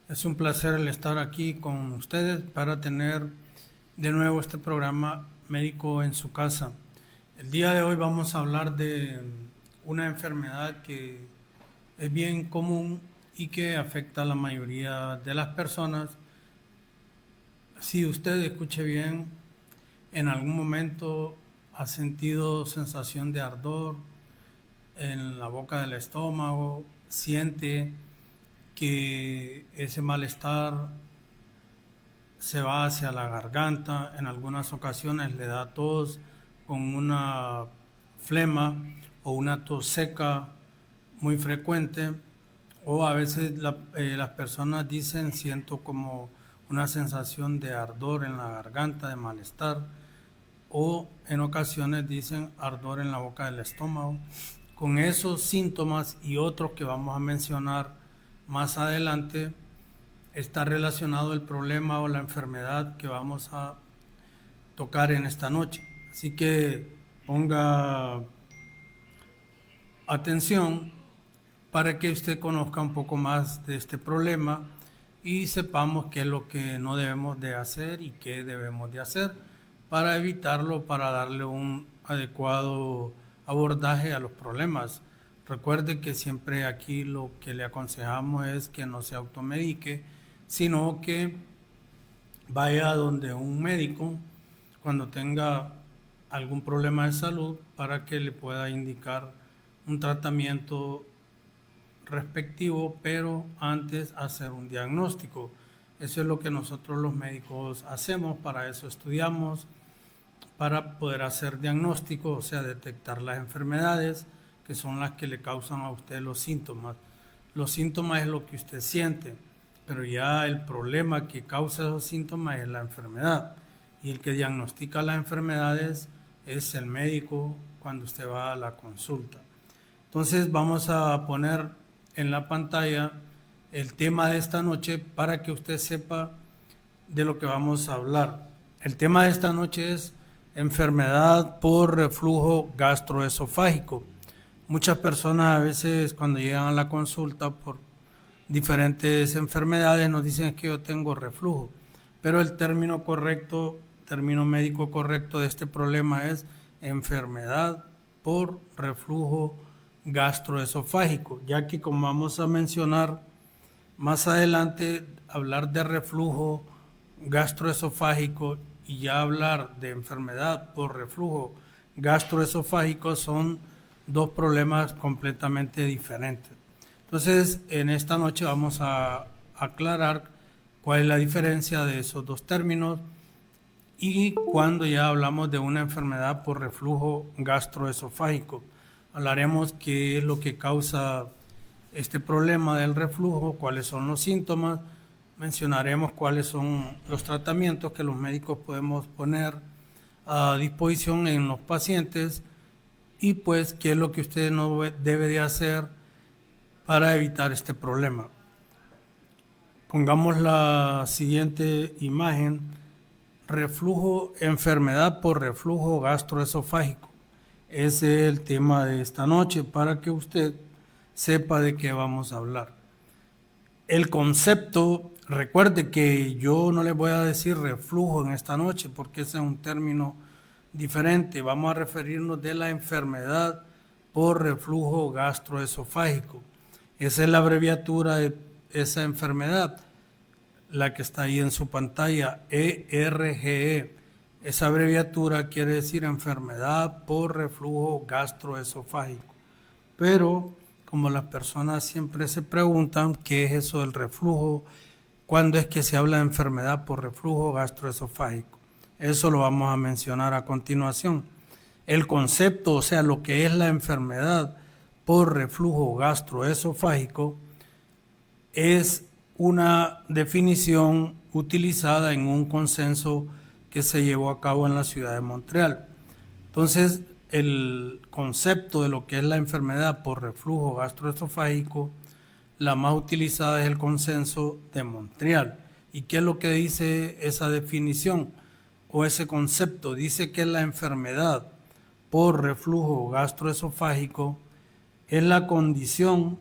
Es un placer el estar aquí con ustedes para tener de nuevo este programa Médico en su casa. El día de hoy vamos a hablar de una enfermedad que es bien común y que afecta a la mayoría de las personas. Si usted escuche bien, en algún momento ha sentido sensación de ardor en la boca del estómago, siente que ese malestar se va hacia la garganta, en algunas ocasiones le da tos con una flema o una tos seca muy frecuente, o a veces las personas dicen siento como una sensación de ardor en la garganta, de malestar, o en ocasiones dicen ardor en la boca del estómago. Con esos síntomas y otros que vamos a mencionar más adelante, está relacionado el problema o la enfermedad que vamos a tocar en esta noche. Así que ponga atención para que usted conozca un poco más de este problema y sepamos qué es lo que no debemos de hacer y qué debemos de hacer para evitarlo, para darle un adecuado abordaje a los problemas. Recuerde que siempre aquí lo que le aconsejamos es que no se automedique, sino que vaya donde un médico cuando tenga algún problema de salud para que le pueda indicar un tratamiento respectivo, pero antes hacer un diagnóstico. Eso es lo que nosotros los médicos hacemos, para eso estudiamos, para poder hacer diagnóstico, o sea, detectar las enfermedades que son las que le causan a usted los síntomas. Los síntomas es lo que usted siente, pero ya el problema que causa esos síntomas es la enfermedad. Y el que diagnostica las enfermedades es el médico cuando usted va a la consulta. Entonces vamos a poner en la pantalla el tema de esta noche para que usted sepa de lo que vamos a hablar. El tema de esta noche es enfermedad por reflujo gastroesofágico. Muchas personas a veces cuando llegan a la consulta por diferentes enfermedades nos dicen que yo tengo reflujo, pero el término correcto, término médico correcto de este problema es enfermedad por reflujo gastroesofágico, ya que como vamos a mencionar más adelante, hablar de reflujo gastroesofágico y ya hablar de enfermedad por reflujo gastroesofágico son dos problemas completamente diferentes. Entonces, en esta noche vamos a aclarar cuál es la diferencia de esos dos términos y cuando ya hablamos de una enfermedad por reflujo gastroesofágico. Hablaremos qué es lo que causa este problema del reflujo, cuáles son los síntomas, mencionaremos cuáles son los tratamientos que los médicos podemos poner a disposición en los pacientes y pues qué es lo que usted no debe de hacer para evitar este problema. Pongamos la siguiente imagen: reflujo, enfermedad por reflujo gastroesofágico. Ese es el tema de esta noche para que usted sepa de qué vamos a hablar. El concepto, recuerde que yo no le voy a decir reflujo en esta noche porque ese es un término diferente. Vamos a referirnos de la enfermedad por reflujo gastroesofágico. Esa es la abreviatura de esa enfermedad, la que está ahí en su pantalla, ERGE. Esa abreviatura quiere decir enfermedad por reflujo gastroesofágico. Pero como las personas siempre se preguntan qué es eso del reflujo, cuándo es que se habla de enfermedad por reflujo gastroesofágico, eso lo vamos a mencionar a continuación. El concepto, o sea, lo que es la enfermedad por reflujo gastroesofágico, es una definición utilizada en un consenso que se llevó a cabo en la ciudad de Montreal. Entonces, el concepto de lo que es la enfermedad por reflujo gastroesofágico, la más utilizada es el consenso de Montreal. ¿Y qué es lo que dice esa definición o ese concepto? Dice que la enfermedad por reflujo gastroesofágico es la condición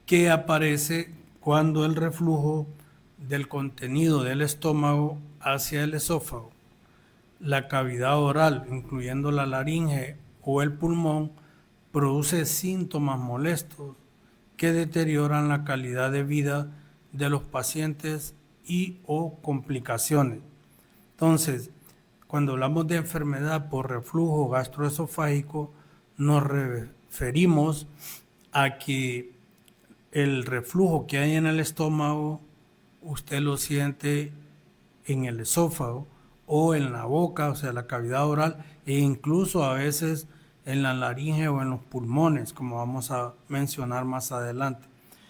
que aparece cuando el reflujo del contenido del estómago hacia el esófago, la cavidad oral, incluyendo la laringe o el pulmón, produce síntomas molestos que deterioran la calidad de vida de los pacientes y o complicaciones. Entonces, cuando hablamos de enfermedad por reflujo gastroesofágico, nos referimos a que el reflujo que hay en el estómago, usted lo siente en el esófago o en la boca, o sea, la cavidad oral, e incluso a veces en la laringe o en los pulmones, como vamos a mencionar más adelante.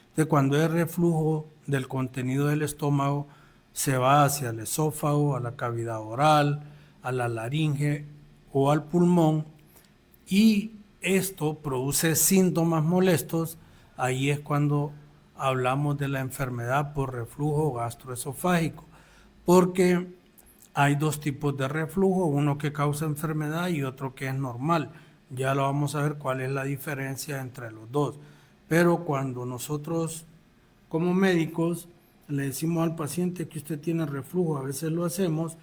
Entonces, cuando hay reflujo del contenido del estómago, se va hacia el esófago, a la cavidad oral, a la laringe o al pulmón, y esto produce síntomas molestos. Ahí es cuando hablamos de la enfermedad por reflujo gastroesofágico, porque hay dos tipos de reflujo, uno que causa enfermedad y otro que es normal. Ya lo vamos a ver cuál es la diferencia entre los dos. Pero cuando nosotros como médicos le decimos al paciente que usted tiene reflujo, a veces lo hacemos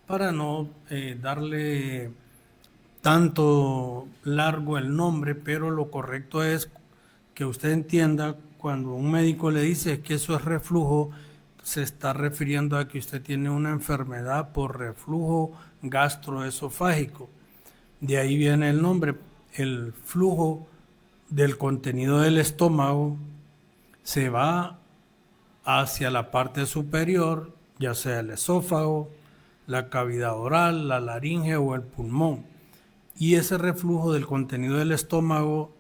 para no darle tanto largo el nombre, pero lo correcto es que usted entienda cuando un médico le dice que eso es reflujo, se está refiriendo a que usted tiene una enfermedad por reflujo gastroesofágico. De ahí viene el nombre. El flujo del contenido del estómago se va hacia la parte superior, ya sea el esófago, la cavidad oral, la laringe o el pulmón. Y ese reflujo del contenido del estómago,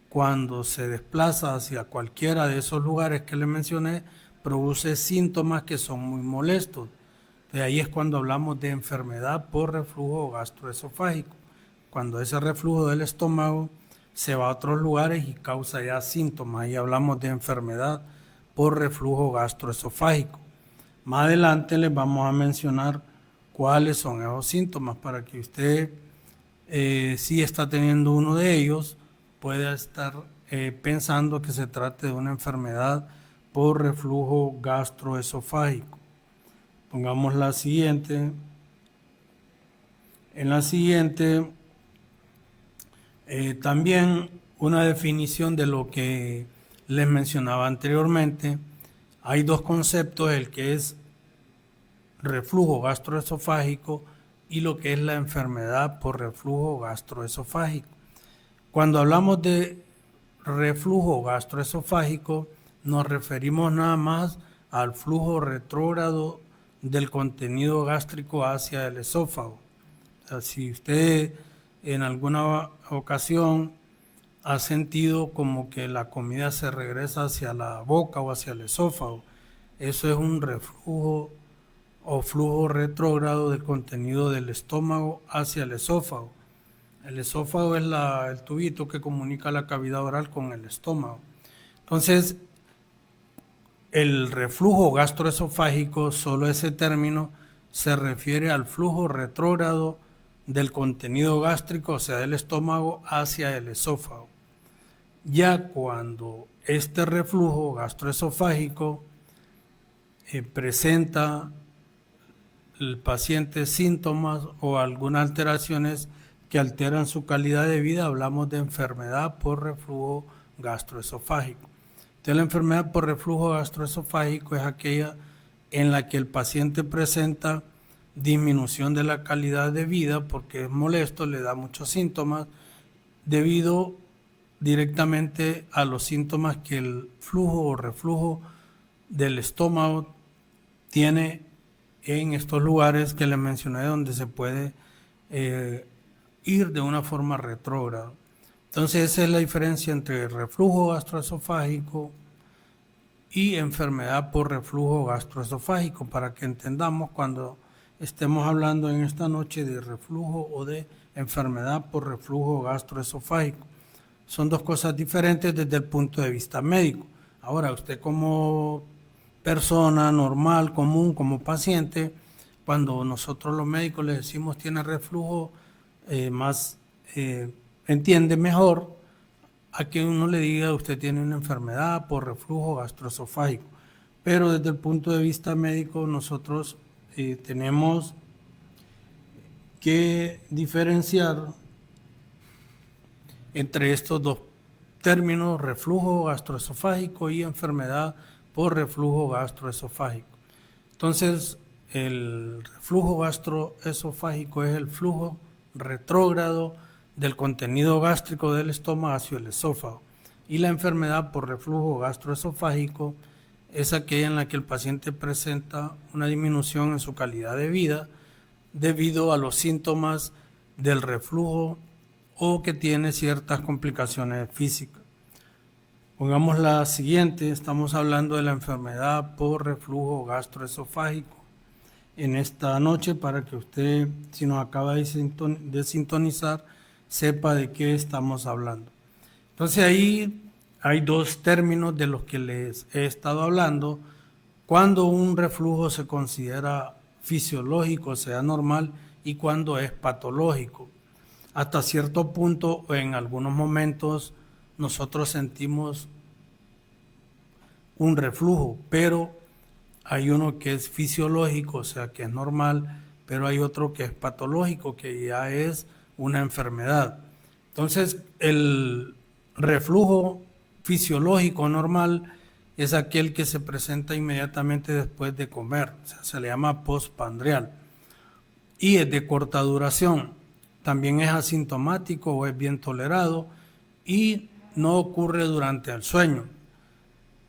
cuando se desplaza hacia cualquiera de esos lugares que le mencioné, produce síntomas que son muy molestos. De ahí es cuando hablamos de enfermedad por reflujo gastroesofágico. Cuando ese reflujo del estómago se va a otros lugares y causa ya síntomas, ahí hablamos de enfermedad por reflujo gastroesofágico. Más adelante les vamos a mencionar cuáles son esos síntomas para que usted, si está teniendo uno de ellos, pueda estar pensando que se trate de una enfermedad por reflujo gastroesofágico. Pongamos la siguiente. En la siguiente, también una definición de lo que les mencionaba anteriormente. Hay dos conceptos, el que es reflujo gastroesofágico y lo que es la enfermedad por reflujo gastroesofágico. Cuando hablamos de reflujo gastroesofágico, nos referimos nada más al flujo retrógrado del contenido gástrico hacia el esófago. O sea, si usted en alguna ocasión ha sentido como que la comida se regresa hacia la boca o hacia el esófago, eso es un reflujo o flujo retrógrado del contenido del estómago hacia el esófago. El esófago es el tubito que comunica la cavidad oral con el estómago. Entonces, el reflujo gastroesofágico, solo ese término, se refiere al flujo retrógrado del contenido gástrico, o sea, del estómago, hacia el esófago. Ya cuando este reflujo gastroesofágico presenta el paciente síntomas o algunas alteraciones que alteran su calidad de vida, hablamos de enfermedad por reflujo gastroesofágico. Entonces, la enfermedad por reflujo gastroesofágico es aquella en la que el paciente presenta disminución de la calidad de vida porque es molesto, le da muchos síntomas, debido directamente a los síntomas que el flujo o reflujo del estómago tiene en estos lugares que les mencioné, donde se puede ir de una forma retrógrada. Entonces, esa es la diferencia entre reflujo gastroesofágico y enfermedad por reflujo gastroesofágico, para que entendamos cuando estemos hablando en esta noche de reflujo o de enfermedad por reflujo gastroesofágico. Son dos cosas diferentes desde el punto de vista médico. Ahora, usted como persona normal, común, como paciente, cuando nosotros los médicos le decimos tiene reflujo, entiende mejor a que uno le diga usted tiene una enfermedad por reflujo gastroesofágico. Pero desde el punto de vista médico nosotros tenemos que diferenciar entre estos dos términos, reflujo gastroesofágico y enfermedad por reflujo gastroesofágico. Entonces, el reflujo gastroesofágico es el flujo retrógrado del contenido gástrico del estómago hacia el esófago. Y la enfermedad por reflujo gastroesofágico es aquella en la que el paciente presenta una disminución en su calidad de vida debido a los síntomas del reflujo o que tiene ciertas complicaciones físicas. Pongamos la siguiente, estamos hablando de la enfermedad por reflujo gastroesofágico en esta noche para que usted, si nos acaba de sintonizar, sepa de qué estamos hablando. Entonces ahí hay dos términos de los que les he estado hablando. Cuando un reflujo se considera fisiológico, o sea, normal, y cuando es patológico. Hasta cierto punto, en algunos momentos, nosotros sentimos un reflujo, pero hay uno que es fisiológico, o sea, que es normal, pero hay otro que es patológico, que ya es una enfermedad. Entonces, el reflujo fisiológico normal es aquel que se presenta inmediatamente después de comer, o sea, se le llama postprandial y es de corta duración. También es asintomático o es bien tolerado y no ocurre durante el sueño.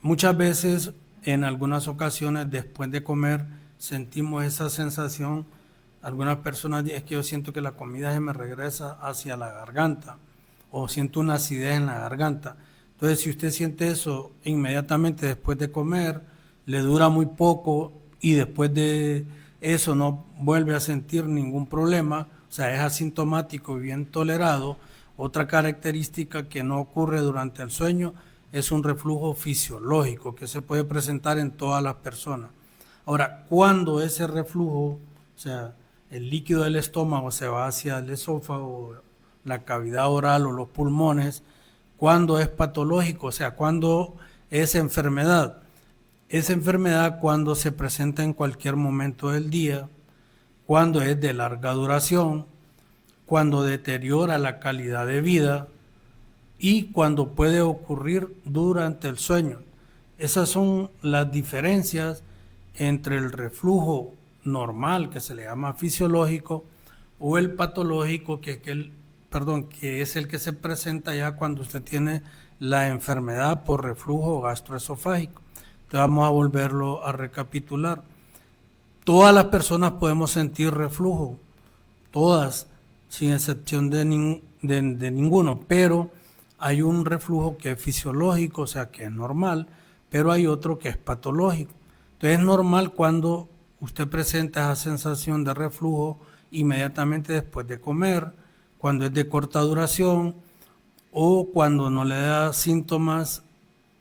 Muchas veces, en algunas ocasiones, después de comer, sentimos esa sensación. Algunas personas dicen, es que yo siento que la comida se me regresa hacia la garganta o siento una acidez en la garganta. Entonces, si usted siente eso inmediatamente después de comer, le dura muy poco y después de eso no vuelve a sentir ningún problema, o sea, es asintomático y bien tolerado. Otra característica que no ocurre durante el sueño es un reflujo fisiológico que se puede presentar en todas las personas. Ahora, cuando ese reflujo, o sea, el líquido del estómago se va hacia el esófago, la cavidad oral o los pulmones, cuando es patológico, o sea, cuando es enfermedad. Es enfermedad cuando se presenta en cualquier momento del día, cuando es de larga duración, cuando deteriora la calidad de vida y cuando puede ocurrir durante el sueño. Esas son las diferencias entre el reflujo normal, que se le llama fisiológico, o el patológico, que es el que se presenta ya cuando usted tiene la enfermedad por reflujo gastroesofágico. Entonces vamos a volverlo a recapitular. Todas las personas podemos sentir reflujo, todas, sin excepción de ninguno, pero hay un reflujo que es fisiológico, o sea, que es normal, pero hay otro que es patológico. Entonces es normal cuando usted presenta esa sensación de reflujo inmediatamente después de comer, cuando es de corta duración o cuando no le da síntomas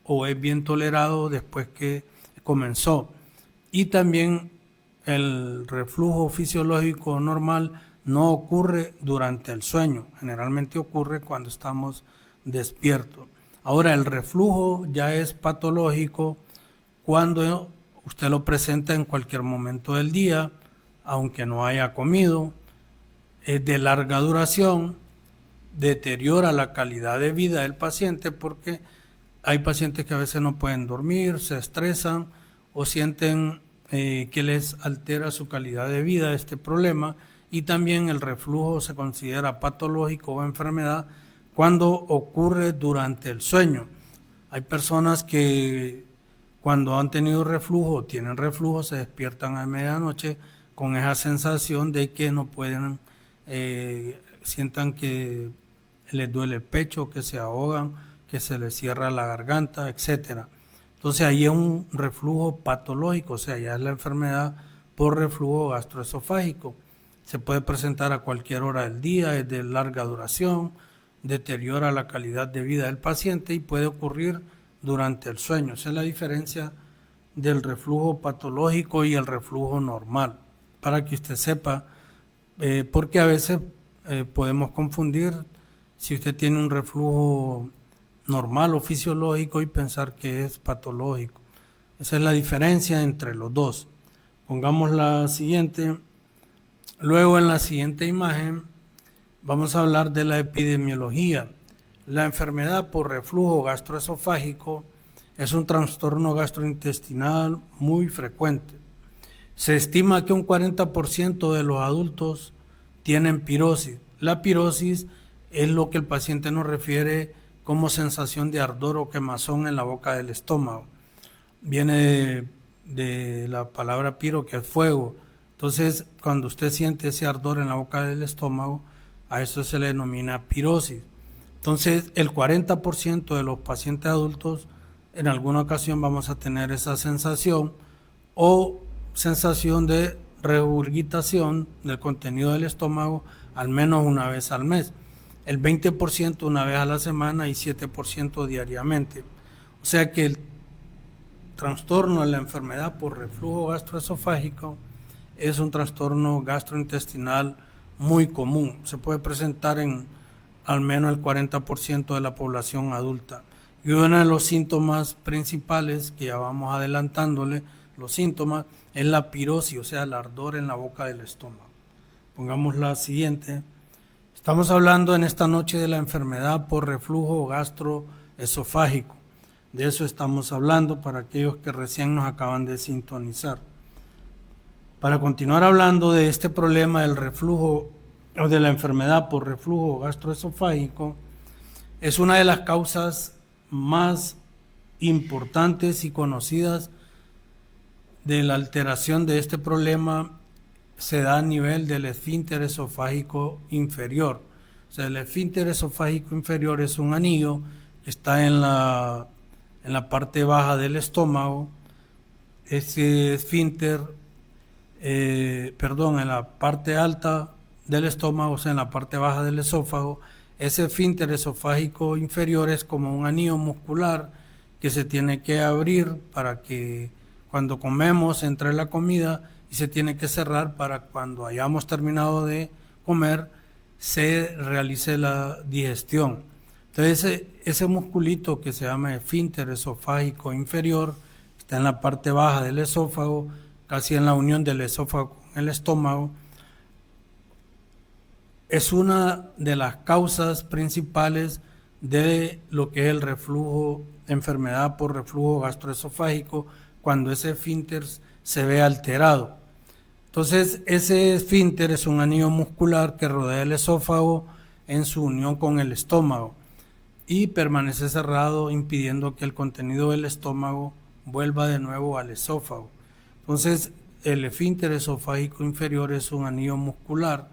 o es bien tolerado después que comenzó. Y también el reflujo fisiológico normal no ocurre durante el sueño, generalmente ocurre cuando estamos despiertos. Ahora, el reflujo ya es patológico cuando usted lo presenta en cualquier momento del día, aunque no haya comido, es de larga duración, deteriora la calidad de vida del paciente porque hay pacientes que a veces no pueden dormir, se estresan o sienten que les altera su calidad de vida este problema, y también el reflujo se considera patológico o enfermedad cuando ocurre durante el sueño. Hay personas que cuando han tenido reflujo o tienen reflujo se despiertan a medianoche con esa sensación de que no pueden, sientan que les duele el pecho, que se ahogan, que se les cierra la garganta, etcétera. Entonces ahí es un reflujo patológico, o sea, ya es la enfermedad por reflujo gastroesofágico. Se puede presentar a cualquier hora del día, es de larga duración, deteriora la calidad de vida del paciente y puede ocurrir durante el sueño. Esa es la diferencia del reflujo patológico y el reflujo normal, para que usted sepa, porque a veces podemos confundir si usted tiene un reflujo normal o fisiológico y pensar que es patológico. Esa es la diferencia entre los dos. Pongamos la siguiente. Luego en la siguiente imagen vamos a hablar de la epidemiología. La enfermedad por reflujo gastroesofágico es un trastorno gastrointestinal muy frecuente. Se estima que un 40% de los adultos tienen pirosis. La pirosis es lo que el paciente nos refiere como sensación de ardor o quemazón en la boca del estómago. Viene de la palabra piro, que es fuego. Entonces, cuando usted siente ese ardor en la boca del estómago, a eso se le denomina pirosis. Entonces, el 40% de los pacientes adultos, en alguna ocasión vamos a tener esa sensación o sensación de regurgitación del contenido del estómago al menos una vez al mes. El 20% una vez a la semana y 7% diariamente. O sea que el trastorno de la enfermedad por reflujo gastroesofágico es un trastorno gastrointestinal muy común. Se puede presentar en al menos el 40% de la población adulta. Y uno de los síntomas principales, que ya vamos adelantándole, los síntomas, es la pirosis, o sea, el ardor en la boca del estómago. Pongamos la siguiente. Estamos hablando en esta noche de la enfermedad por reflujo gastroesofágico. De eso estamos hablando para aquellos que recién nos acaban de sintonizar. Para continuar hablando de este problema del reflujo o de la enfermedad por reflujo gastroesofágico, es una de las causas más importantes y conocidas de la alteración de este problema. Se da a nivel del esfínter esofágico inferior. O sea, el esfínter esofágico inferior es un anillo que está en la parte baja del estómago. Ese esfínter, en la parte alta del estómago, o sea, en la parte baja del esófago, ese esfínter esofágico inferior es como un anillo muscular que se tiene que abrir para que cuando comemos entre la comida, y se tiene que cerrar para cuando hayamos terminado de comer se realice la digestión. Entonces ese musculito que se llama esfínter esofágico inferior está en la parte baja del esófago, casi en la unión del esófago con el estómago. Es una de las causas principales de lo que es el reflujo, enfermedad por reflujo gastroesofágico, cuando ese esfínter se ve alterado. Entonces, ese esfínter es un anillo muscular que rodea el esófago en su unión con el estómago y permanece cerrado, impidiendo que el contenido del estómago vuelva de nuevo al esófago. Entonces, el esfínter esofágico inferior es un anillo muscular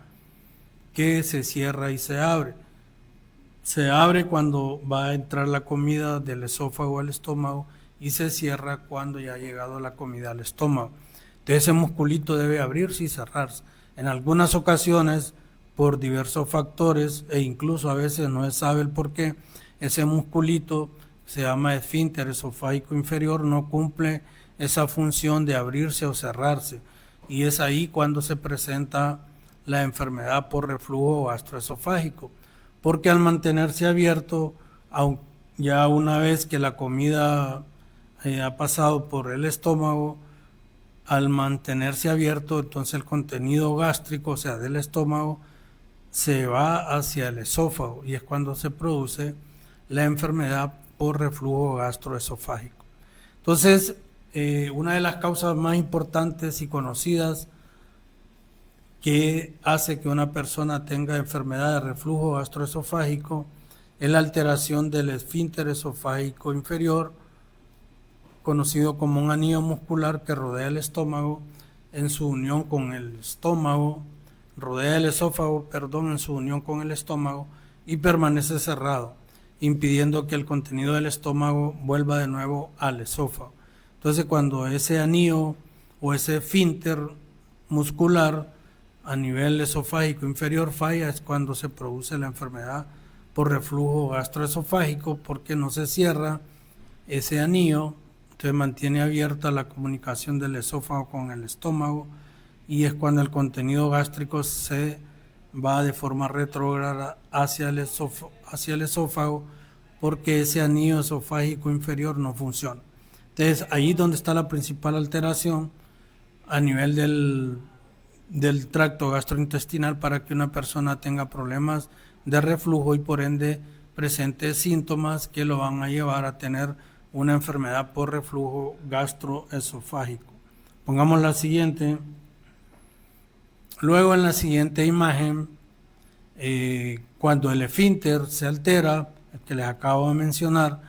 que se cierra y se abre. Se abre cuando va a entrar la comida del esófago al estómago y se cierra cuando ya ha llegado la comida al estómago. Entonces ese musculito debe abrirse y cerrarse. En algunas ocasiones, por diversos factores, e incluso a veces no se sabe el por qué, ese musculito, se llama esfínter esofágico inferior, no cumple esa función de abrirse o cerrarse. Y es ahí cuando se presenta la enfermedad por reflujo gastroesofágico. Porque al mantenerse abierto, ya una vez que la comida ha pasado por el estómago, al mantenerse abierto, entonces el contenido gástrico, o sea, del estómago, se va hacia el esófago y es cuando se produce la enfermedad por reflujo gastroesofágico. Entonces, una de las causas más importantes y conocidas que hace que una persona tenga enfermedad de reflujo gastroesofágico es la alteración del esfínter esofágico inferior, conocido como un anillo muscular que rodea el estómago en su unión con el estómago, rodea el esófago, en su unión con el estómago y permanece cerrado, impidiendo que el contenido del estómago vuelva de nuevo al esófago. Entonces, cuando ese anillo o ese esfínter muscular a nivel esofágico inferior falla, es cuando se produce la enfermedad por reflujo gastroesofágico, porque no se cierra ese anillo. Entonces mantiene abierta la comunicación del esófago con el estómago y es cuando el contenido gástrico se va de forma retrógrada hacia el esófago, porque ese anillo esofágico inferior no funciona. Entonces, ahí es donde está la principal alteración a nivel del tracto gastrointestinal para que una persona tenga problemas de reflujo y por ende presente síntomas que lo van a llevar a tener una enfermedad por reflujo gastroesofágico. Pongamos la siguiente. Luego en la siguiente imagen, cuando el esfínter se altera, el que les acabo de mencionar,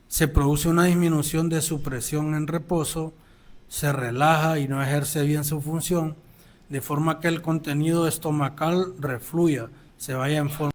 se produce una disminución de su presión en reposo, se relaja y no ejerce bien su función, de forma que el contenido estomacal refluya, se vaya en forma.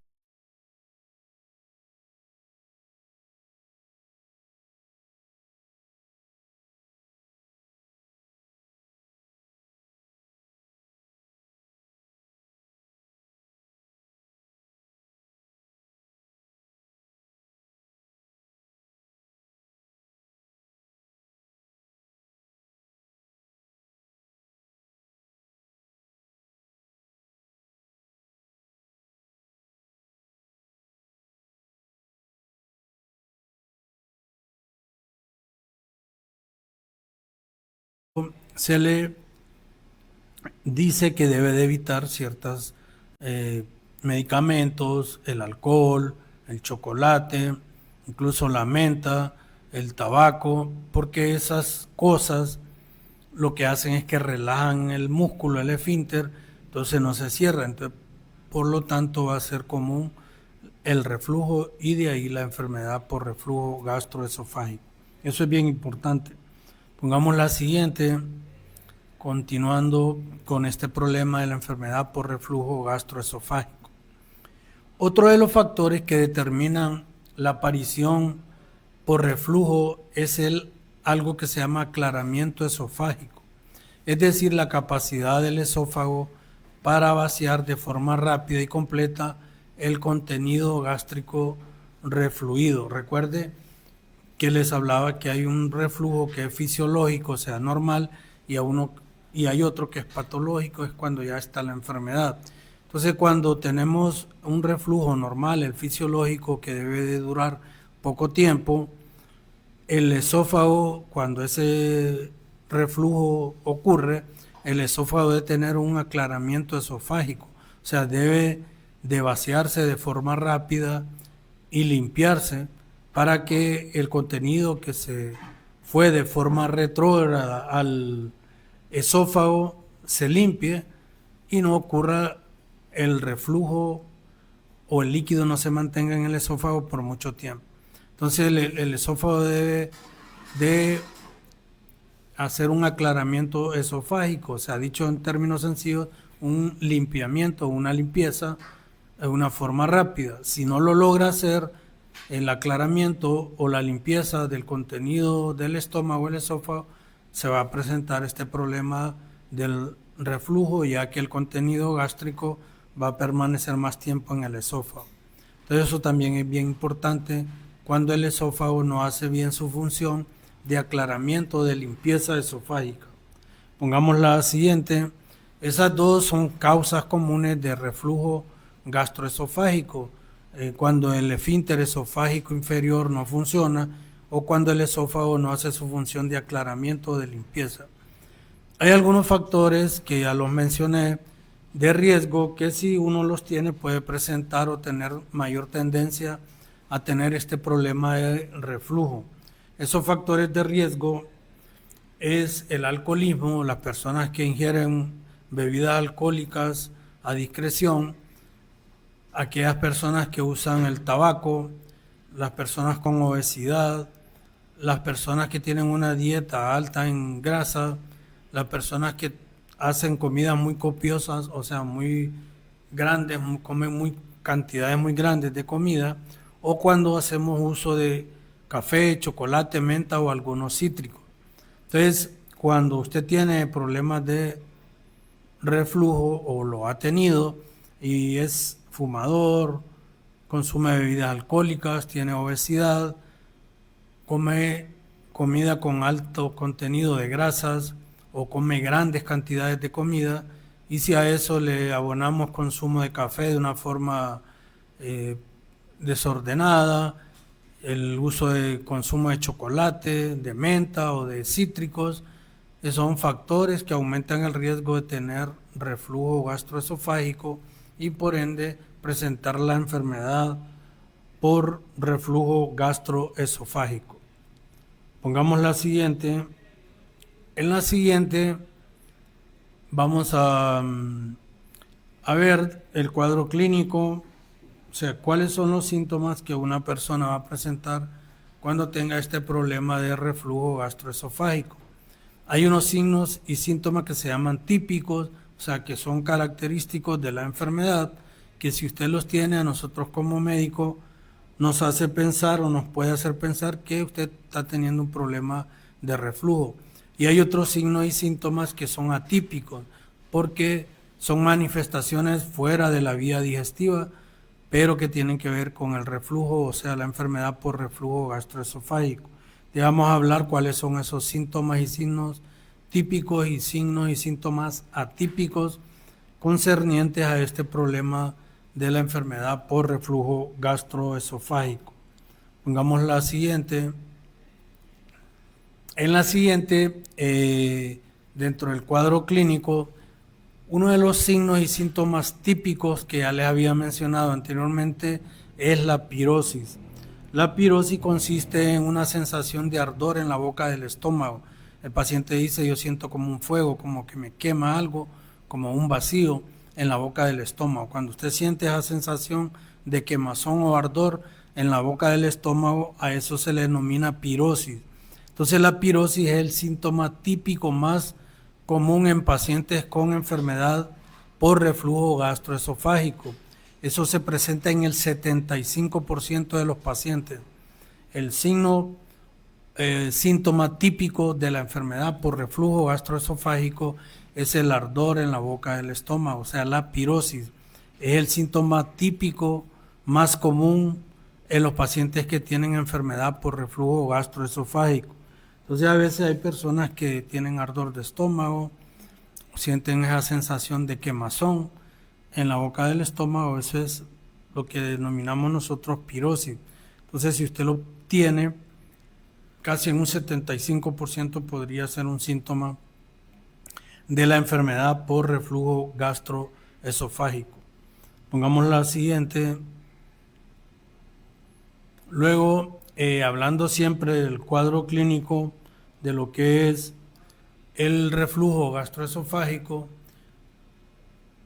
Se le dice que debe de evitar ciertos medicamentos, el alcohol, el chocolate, incluso la menta, el tabaco, porque esas cosas lo que hacen es que relajan el músculo, el esfínter, entonces no se cierra, entonces, por lo tanto va a ser común el reflujo y de ahí la enfermedad por reflujo gastroesofágico. Eso es bien importante. Pongamos la siguiente, continuando con este problema de la enfermedad por reflujo gastroesofágico. Otro de los factores que determinan la aparición por reflujo es algo que se llama aclaramiento esofágico, es decir, la capacidad del esófago para vaciar de forma rápida y completa el contenido gástrico refluido. Recuerde que les hablaba que hay un reflujo que es fisiológico, o sea, normal, y hay otro que es patológico, es cuando ya está la enfermedad. Entonces, cuando tenemos un reflujo normal, el fisiológico, que debe de durar poco tiempo, el esófago, cuando ese reflujo ocurre, el esófago debe tener un aclaramiento esofágico, o sea, debe de vaciarse de forma rápida y limpiarse para que el contenido que se fue de forma retrógrada al esófago se limpie y no ocurra el reflujo o el líquido no se mantenga en el esófago por mucho tiempo. Entonces el esófago debe de hacer un aclaramiento esofágico, o sea, dicho en términos sencillos, un limpiamiento, una limpieza de una forma rápida. Si no lo logra hacer, el aclaramiento o la limpieza del contenido del estómago, el esófago, se va a presentar este problema del reflujo, ya que el contenido gástrico va a permanecer más tiempo en el esófago. Entonces eso también es bien importante cuando el esófago no hace bien su función de aclaramiento, de limpieza esofágica. Pongamos la siguiente. Esas dos son causas comunes de reflujo gastroesofágico, cuando el esfínter esofágico inferior no funciona o cuando el esófago no hace su función de aclaramiento o de limpieza. Hay algunos factores que ya los mencioné de riesgo que si uno los tiene puede presentar o tener mayor tendencia a tener este problema de reflujo. Esos factores de riesgo es el alcoholismo, las personas que ingieren bebidas alcohólicas a discreción, aquellas personas que usan el tabaco, las personas con obesidad, las personas que tienen una dieta alta en grasa, las personas que hacen comidas muy copiosas, o sea, muy grandes, comen cantidades muy grandes de comida, o cuando hacemos uso de café, chocolate, menta o algunos cítricos. Entonces, cuando usted tiene problemas de reflujo o lo ha tenido y es fumador, consume bebidas alcohólicas, tiene obesidad, come comida con alto contenido de grasas o come grandes cantidades de comida, y si a eso le abonamos consumo de café de una forma desordenada, el uso de consumo de chocolate, de menta o de cítricos, son factores que aumentan el riesgo de tener reflujo gastroesofágico y por ende presentar la enfermedad por reflujo gastroesofágico. Pongamos la siguiente. En la siguiente vamos a ver el cuadro clínico, o sea, cuáles son los síntomas que una persona va a presentar cuando tenga este problema de reflujo gastroesofágico. Hay unos signos y síntomas que se llaman típicos, o sea, que son característicos de la enfermedad, que si usted los tiene, a nosotros como médico nos hace pensar o nos puede hacer pensar que usted está teniendo un problema de reflujo. Y hay otros signos y síntomas que son atípicos, porque son manifestaciones fuera de la vía digestiva, pero que tienen que ver con el reflujo, o sea, la enfermedad por reflujo gastroesofágico. Y vamos a hablar cuáles son esos síntomas y signos típicos y signos y síntomas atípicos concernientes a este problema de la enfermedad por reflujo gastroesofágico. Pongamos la siguiente. En la siguiente, dentro del cuadro clínico, uno de los signos y síntomas típicos que ya les había mencionado anteriormente es la pirosis. La pirosis consiste en una sensación de ardor en la boca del estómago. El paciente dice, yo siento como un fuego, como que me quema algo, como un vacío en la boca del estómago. Cuando usted siente esa sensación de quemazón o ardor en la boca del estómago, a eso se le denomina pirosis. Entonces la pirosis es el síntoma típico más común en pacientes con enfermedad por reflujo gastroesofágico. Eso se presenta en el 75% de los pacientes. El síntoma típico de la enfermedad por reflujo gastroesofágico es el ardor en la boca del estómago, o sea, la pirosis. Es el síntoma típico más común en los pacientes que tienen enfermedad por reflujo gastroesofágico. Entonces a veces hay personas que tienen ardor de estómago, sienten esa sensación de quemazón en la boca del estómago, eso es lo que denominamos nosotros pirosis. Entonces si usted lo tiene, casi en un 75% podría ser un síntoma de la enfermedad por reflujo gastroesofágico. Pongamos la siguiente. Luego, hablando siempre del cuadro clínico de lo que es el reflujo gastroesofágico,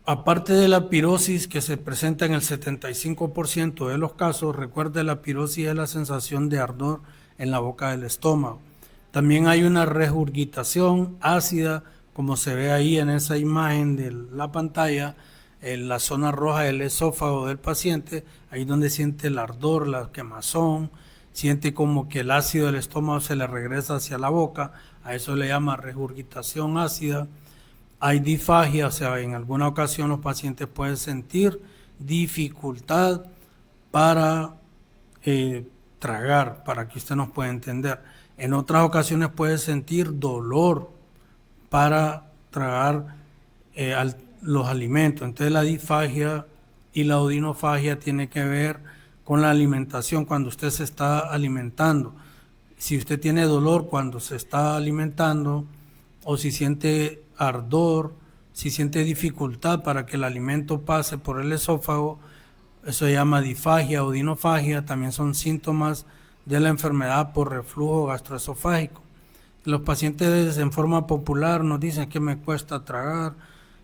aparte de la pirosis que se presenta en el 75% de los casos, recuerde, la pirosis es la sensación de ardor en la boca del estómago. También hay una regurgitación ácida, como se ve ahí en esa imagen de la pantalla, en la zona roja del esófago del paciente, ahí donde siente el ardor, la quemazón, siente como que el ácido del estómago se le regresa hacia la boca, a eso le llama regurgitación ácida. Hay disfagia, o sea, en alguna ocasión los pacientes pueden sentir dificultad para tragar, para que usted nos pueda entender. En otras ocasiones puede sentir dolor para tragar los alimentos. Entonces la disfagia y la odinofagia tiene que ver con la alimentación, cuando usted se está alimentando. Si usted tiene dolor cuando se está alimentando, o si siente ardor, si siente dificultad para que el alimento pase por el esófago, eso se llama disfagia o odinofagia, también son síntomas de la enfermedad por reflujo gastroesofágico. Los pacientes en forma popular nos dicen que me cuesta tragar,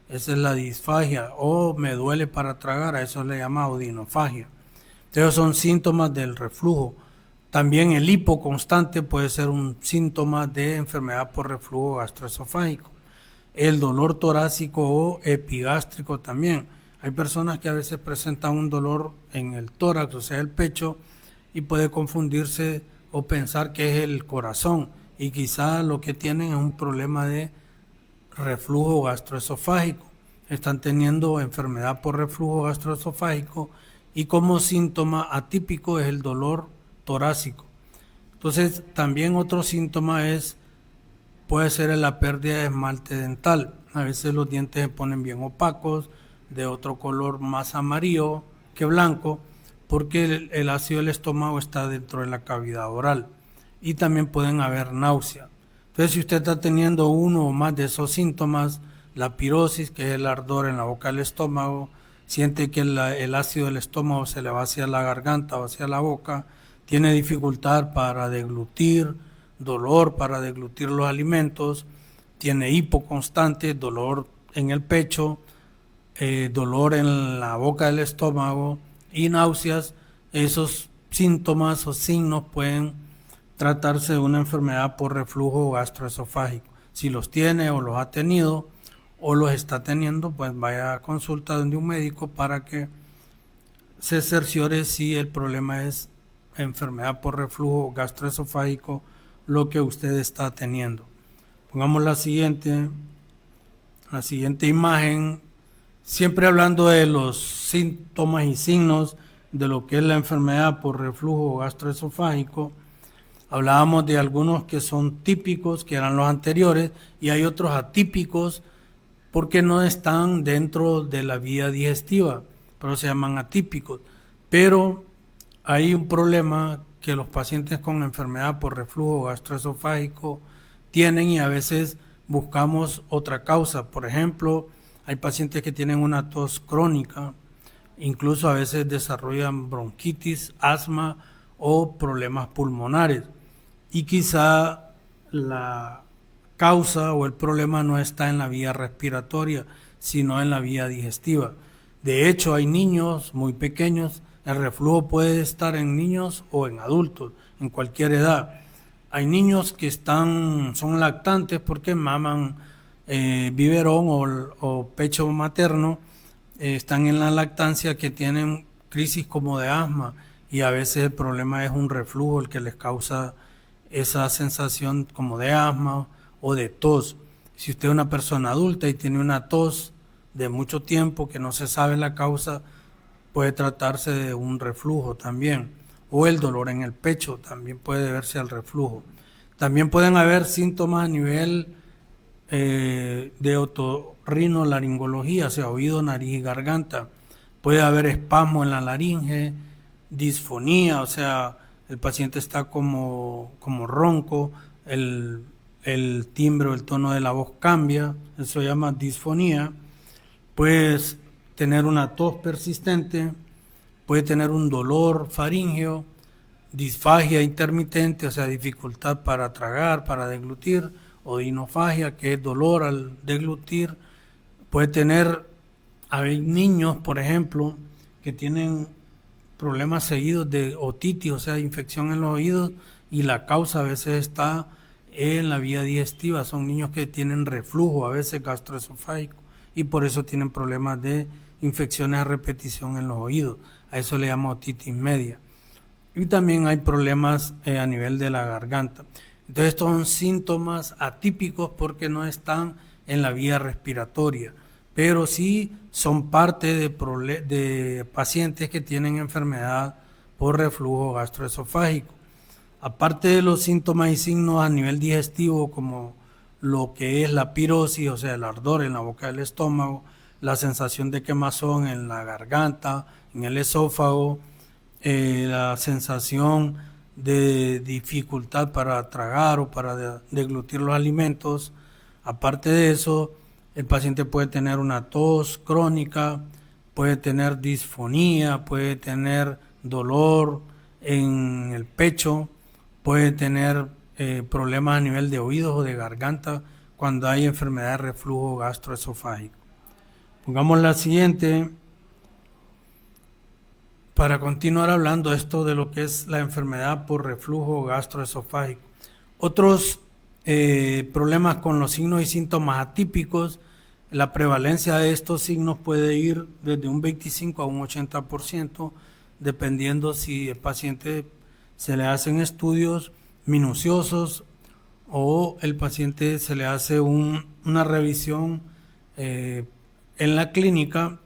esa es la disfagia, o me duele para tragar, a eso le llama odinofagia. Entonces son síntomas del reflujo. También el hipo constante puede ser un síntoma de enfermedad por reflujo gastroesofágico. El dolor torácico o epigástrico también. Hay personas que a veces presentan un dolor en el tórax, o sea, el pecho, y puede confundirse o pensar que es el corazón, y quizá lo que tienen es un problema de reflujo gastroesofágico. Están teniendo enfermedad por reflujo gastroesofágico y como síntoma atípico es el dolor torácico. Entonces, también otro síntoma puede ser la pérdida de esmalte dental. A veces los dientes se ponen bien opacos, de otro color más amarillo que blanco, porque el ácido del estómago está dentro de la cavidad oral. Y también pueden haber náuseas. Entonces, si usted está teniendo uno o más de esos síntomas, la pirosis, que es el ardor en la boca del estómago, siente que el ácido del estómago se le va hacia la garganta o hacia la boca, tiene dificultad para deglutir, dolor para deglutir los alimentos, tiene hipo constante, dolor en el pecho, dolor en la boca del estómago y náuseas, esos síntomas o signos pueden tratarse de una enfermedad por reflujo gastroesofágico. Si los tiene o los ha tenido o los está teniendo, pues vaya a consulta de un médico para que se cerciore si el problema es enfermedad por reflujo gastroesofágico lo que usted está teniendo. Pongamos la siguiente imagen, siempre hablando de los síntomas y signos de lo que es la enfermedad por reflujo gastroesofágico. Hablábamos de algunos que son típicos, que eran los anteriores, y hay otros atípicos porque no están dentro de la vía digestiva, pero se llaman atípicos. Pero hay un problema que los pacientes con enfermedad por reflujo gastroesofágico tienen y a veces buscamos otra causa. Por ejemplo, hay pacientes que tienen una tos crónica, incluso a veces desarrollan bronquitis, asma o problemas pulmonares. Y quizá la causa o el problema no está en la vía respiratoria, sino en la vía digestiva. De hecho, hay niños muy pequeños, el reflujo puede estar en niños o en adultos, en cualquier edad. Hay niños que son lactantes porque maman biberón o pecho materno, están en la lactancia, que tienen crisis como de asma y a veces el problema es un reflujo el que les causa esa sensación como de asma o de tos. Si usted es una persona adulta y tiene una tos de mucho tiempo que no se sabe la causa, puede tratarse de un reflujo también, o el dolor en el pecho también puede deberse al reflujo. También pueden haber síntomas a nivel de otorrinolaringología, o sea, oído, nariz y garganta. Puede haber espasmo en la laringe, disfonía, o sea, el paciente está como ronco, el timbre o el tono de la voz cambia, eso se llama disfonía. Puedes tener una tos persistente, puede tener un dolor faríngeo, disfagia intermitente, o sea, dificultad para tragar, para deglutir, o dinofagia, que es dolor al deglutir. Puede tener, hay niños, por ejemplo, que tienen problemas seguidos de otitis, o sea, infección en los oídos, y la causa a veces está en la vía digestiva. Son niños que tienen reflujo, a veces gastroesofágico, y por eso tienen problemas de infecciones a repetición en los oídos. A eso le llamo otitis media. Y también hay problemas a nivel de la garganta. Entonces estos son síntomas atípicos porque no están en la vía respiratoria, pero sí son parte de pacientes que tienen enfermedad por reflujo gastroesofágico. Aparte de los síntomas y signos a nivel digestivo, como lo que es la pirosis, o sea, el ardor en la boca del estómago, la sensación de quemazón en la garganta, en el esófago, la sensación de dificultad para tragar o para deglutir los alimentos. Aparte de eso, el paciente puede tener una tos crónica, puede tener disfonía, puede tener dolor en el pecho, puede tener problemas a nivel de oídos o de garganta cuando hay enfermedad de reflujo gastroesofágico. Pongamos la siguiente para continuar hablando esto de lo que es la enfermedad por reflujo gastroesofágico. Otros problemas con los signos y síntomas atípicos, la prevalencia de estos signos puede ir desde un 25 a un 80%, dependiendo si el paciente se le hacen estudios minuciosos o el paciente se le hace una revisión en la clínica.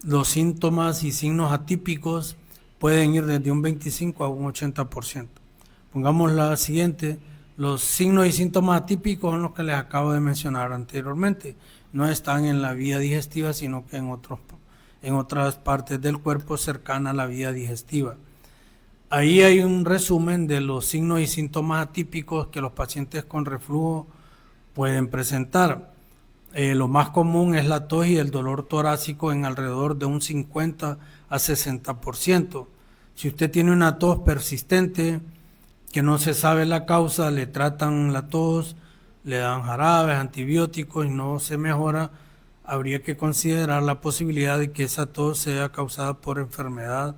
Los síntomas y signos atípicos pueden ir desde un 25 a un 80%. Pongamos la siguiente. Los signos y síntomas atípicos son los que les acabo de mencionar anteriormente. No están en la vía digestiva, sino que en en otras partes del cuerpo cercana a la vía digestiva. Ahí hay un resumen de los signos y síntomas atípicos que los pacientes con reflujo pueden presentar. Lo más común es la tos y el dolor torácico en alrededor de un 50 a 60%. Si usted tiene una tos persistente que no se sabe la causa, le tratan la tos, le dan jarabes, antibióticos y no se mejora, habría que considerar la posibilidad de que esa tos sea causada por enfermedad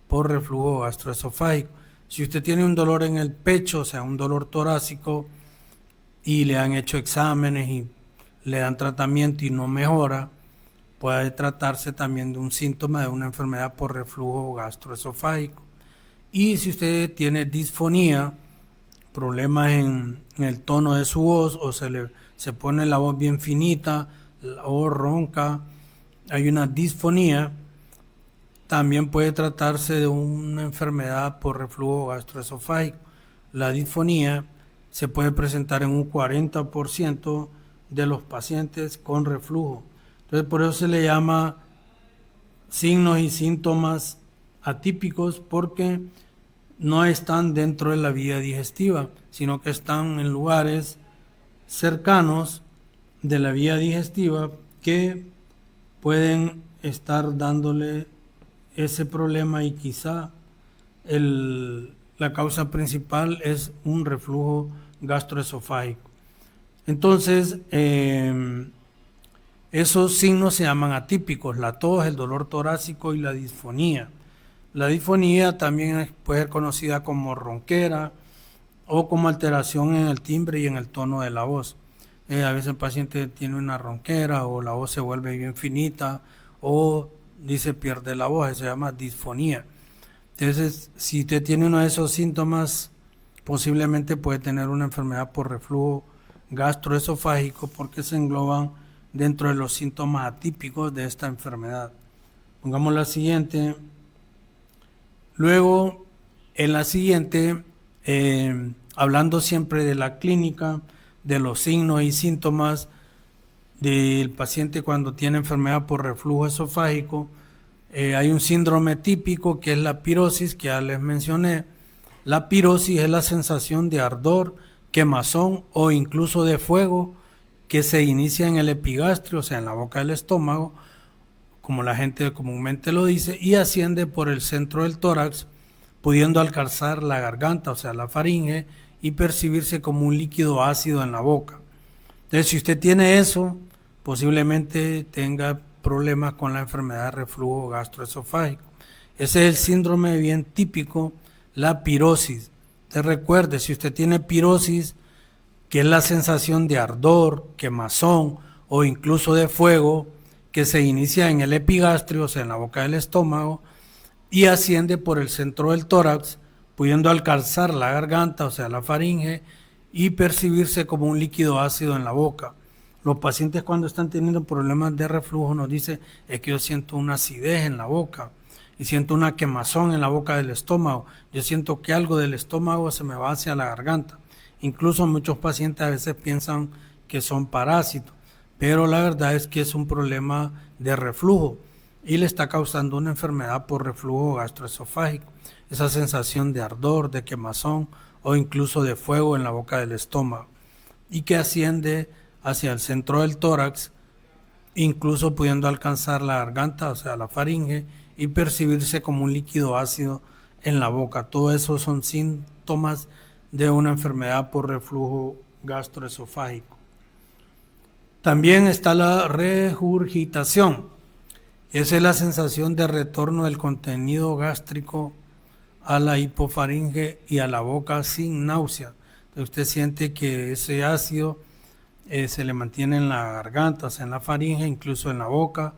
por reflujo gastroesofágico. Si usted tiene un dolor en el pecho, o sea, un dolor torácico, y le han hecho exámenes y le dan tratamiento y no mejora, puede tratarse también de un síntoma de una enfermedad por reflujo gastroesofágico. Y si usted tiene disfonía, problemas en el tono de su voz, o se pone la voz bien finita, la voz ronca, hay una disfonía, también puede tratarse de una enfermedad por reflujo gastroesofágico. La disfonía se puede presentar en un 40% de los pacientes con reflujo. Entonces, por eso se le llama signos y síntomas atípicos, porque no están dentro de la vía digestiva, sino que están en lugares cercanos de la vía digestiva que pueden estar dándole ese problema, y quizá la causa principal es un reflujo gastroesofágico. Entonces, esos signos se llaman atípicos: la tos, el dolor torácico y la disfonía. La disfonía también puede ser conocida como ronquera o como alteración en el timbre y en el tono de la voz. A veces el paciente tiene una ronquera o la voz se vuelve bien finita o pierde la voz, eso se llama disfonía. Entonces, si usted tiene uno de esos síntomas, posiblemente puede tener una enfermedad por reflujo gastroesofágico, porque se engloban dentro de los síntomas atípicos de esta enfermedad. Pongamos la siguiente. Luego, en la siguiente, hablando siempre de la clínica, de los signos y síntomas del paciente cuando tiene enfermedad por reflujo esofágico, hay un síndrome típico que es la pirosis, que ya les mencioné. La pirosis es la sensación de ardor, quemazón o incluso de fuego que se inicia en el epigastrio, o sea, en la boca del estómago, como la gente comúnmente lo dice, y asciende por el centro del tórax, pudiendo alcanzar la garganta, o sea, la faringe, y percibirse como un líquido ácido en la boca. Entonces, si usted tiene eso, posiblemente tenga problemas con la enfermedad de reflujo gastroesofágico. Ese es el síndrome bien típico, la pirosis. Te recuerde, si usted tiene pirosis, que es la sensación de ardor, quemazón o incluso de fuego que se inicia en el epigastrio, o sea, en la boca del estómago, y asciende por el centro del tórax, pudiendo alcanzar la garganta, o sea, la faringe, y percibirse como un líquido ácido en la boca. Los pacientes, cuando están teniendo problemas de reflujo, nos dicen: es que yo siento una acidez en la boca y siento una quemazón en la boca del estómago, yo siento que algo del estómago se me va hacia la garganta. Incluso muchos pacientes a veces piensan que son parásitos, pero la verdad es que es un problema de reflujo y le está causando una enfermedad por reflujo gastroesofágico, esa sensación de ardor, de quemazón o incluso de fuego en la boca del estómago, y que asciende hacia el centro del tórax, incluso pudiendo alcanzar la garganta, o sea, la faringe, y percibirse como un líquido ácido en la boca. Todo eso son síntomas de una enfermedad por reflujo gastroesofágico. También está la regurgitación. Esa es la sensación de retorno del contenido gástrico a la hipofaringe y a la boca sin náusea. Entonces usted siente que ese ácido se le mantiene en la garganta, o sea, en la faringe, incluso en la boca,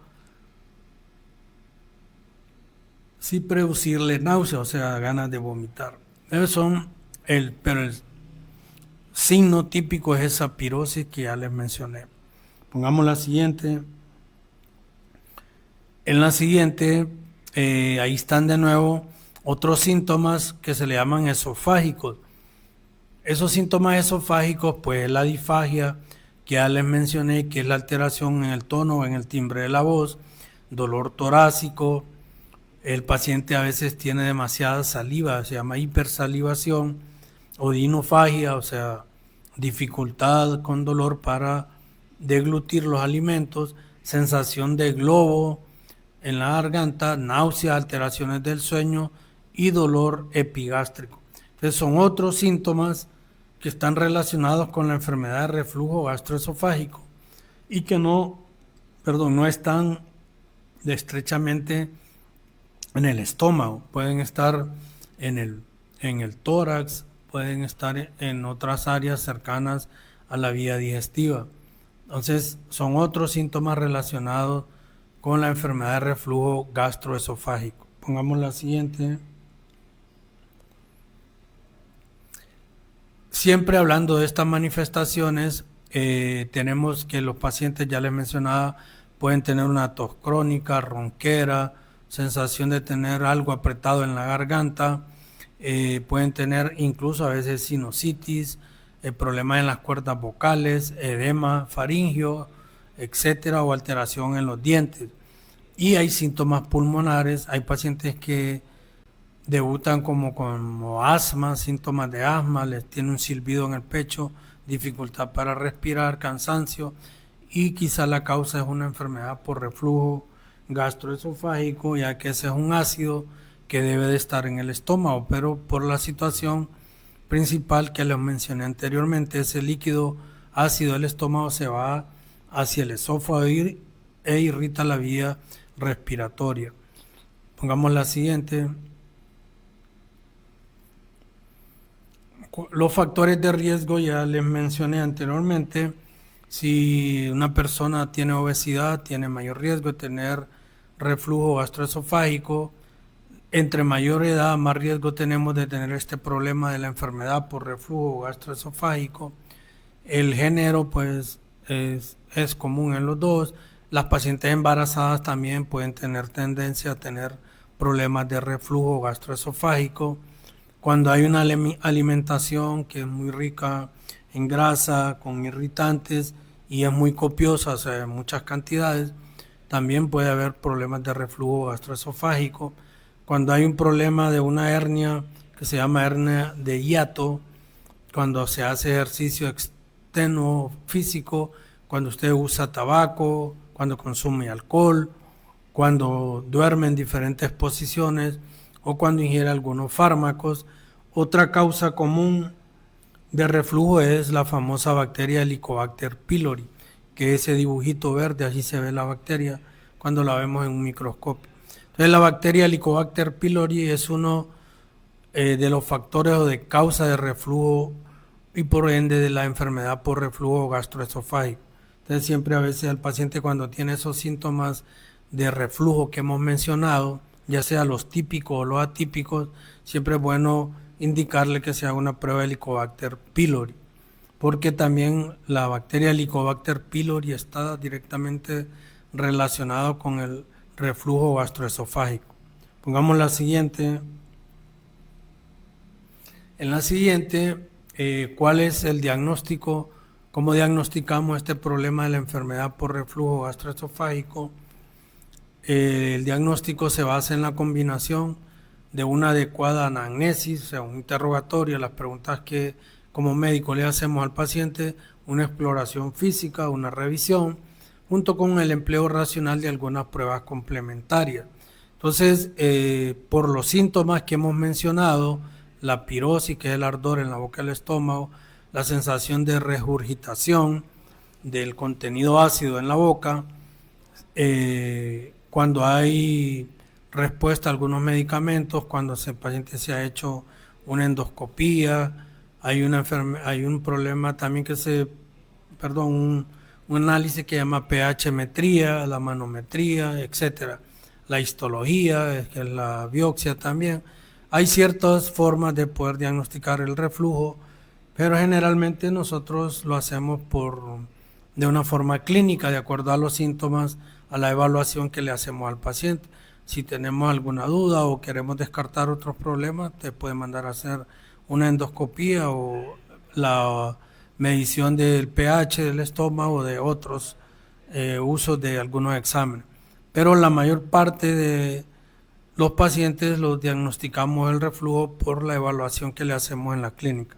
sin producirle náusea, o sea, ganas de vomitar. Pero el signo típico es esa pirosis que ya les mencioné. Pongamos la siguiente. En la siguiente, ahí están de nuevo otros síntomas que se le llaman esofágicos. Esos síntomas esofágicos, pues la disfagia, que ya les mencioné, que es la alteración en el tono o en el timbre de la voz, dolor torácico. El paciente a veces tiene demasiada saliva, se llama hipersalivación, odinofagia, o sea, dificultad con dolor para deglutir los alimentos, sensación de globo en la garganta, náuseas, alteraciones del sueño y dolor epigástrico. Entonces son otros síntomas que están relacionados con la enfermedad de reflujo gastroesofágico y que no están estrechamente en el estómago, pueden estar en el tórax, pueden estar en otras áreas cercanas a la vía digestiva. Entonces, son otros síntomas relacionados con la enfermedad de reflujo gastroesofágico. Pongamos la siguiente. Siempre hablando de estas manifestaciones, tenemos que los pacientes, ya les mencionaba, pueden tener una tos crónica, ronquera, sensación de tener algo apretado en la garganta, pueden tener incluso a veces sinusitis, problemas en las cuerdas vocales, edema faríngeo, etcétera, o alteración en los dientes. Y hay síntomas pulmonares, hay pacientes que debutan como asma, síntomas de asma, les tiene un silbido en el pecho, dificultad para respirar, cansancio, y quizá la causa es una enfermedad por reflujo gastroesofágico, ya que ese es un ácido que debe de estar en el estómago, pero por la situación principal que les mencioné anteriormente, ese líquido ácido del estómago se va hacia el esófago e irrita la vía respiratoria. Pongamos la siguiente. Los factores de riesgo ya les mencioné anteriormente. Si una persona tiene obesidad, tiene mayor riesgo de tener reflujo gastroesofágico. Entre mayor edad, más riesgo tenemos de tener este problema de la enfermedad por reflujo gastroesofágico. El género, pues, es común en los dos. Las pacientes embarazadas también pueden tener tendencia a tener problemas de reflujo gastroesofágico. Cuando hay una alimentación que es muy rica en grasa, con irritantes y es muy copiosa, o sea, en muchas cantidades, también puede haber problemas de reflujo gastroesofágico. Cuando hay un problema de una hernia que se llama hernia de hiato, cuando se hace ejercicio externo físico, cuando usted usa tabaco, cuando consume alcohol, cuando duerme en diferentes posiciones o cuando ingiere algunos fármacos. Otra causa común de reflujo es la famosa bacteria Helicobacter pylori, que ese dibujito verde, allí se ve la bacteria cuando la vemos en un microscopio. Entonces la bacteria Helicobacter pylori es uno de los factores o de causa de reflujo y por ende de la enfermedad por reflujo gastroesofágico. Entonces siempre a veces el paciente cuando tiene esos síntomas de reflujo que hemos mencionado, ya sea los típicos o los atípicos, siempre es bueno indicarle que se haga una prueba de Helicobacter pylori, porque también la bacteria Helicobacter pylori está directamente relacionada con el reflujo gastroesofágico. Pongamos la siguiente. En la siguiente, ¿cuál es el diagnóstico? ¿Cómo diagnosticamos este problema de la enfermedad por reflujo gastroesofágico? El diagnóstico se basa en la combinación de una adecuada anamnesis, o sea, un interrogatorio, las preguntas que como médico le hacemos al paciente, una exploración física, una revisión, junto con el empleo racional de algunas pruebas complementarias. Entonces, por los síntomas que hemos mencionado, la pirosis, que es el ardor en la boca del estómago, la sensación de regurgitación del contenido ácido en la boca, cuando hay respuesta a algunos medicamentos, cuando el paciente se ha hecho una endoscopía, hay un problema también un análisis que se llama pH-metría, la manometría, etcétera, la histología, que es la biopsia también. Hay ciertas formas de poder diagnosticar el reflujo, pero generalmente nosotros lo hacemos de una forma clínica, de acuerdo a los síntomas, a la evaluación que le hacemos al paciente. Si tenemos alguna duda o queremos descartar otros problemas, te puede mandar a hacer una endoscopía o la medición del pH del estómago o de otros usos de algunos exámenes. pero la mayor parte de los pacientes los diagnosticamos el reflujo por la evaluación que le hacemos en la clínica.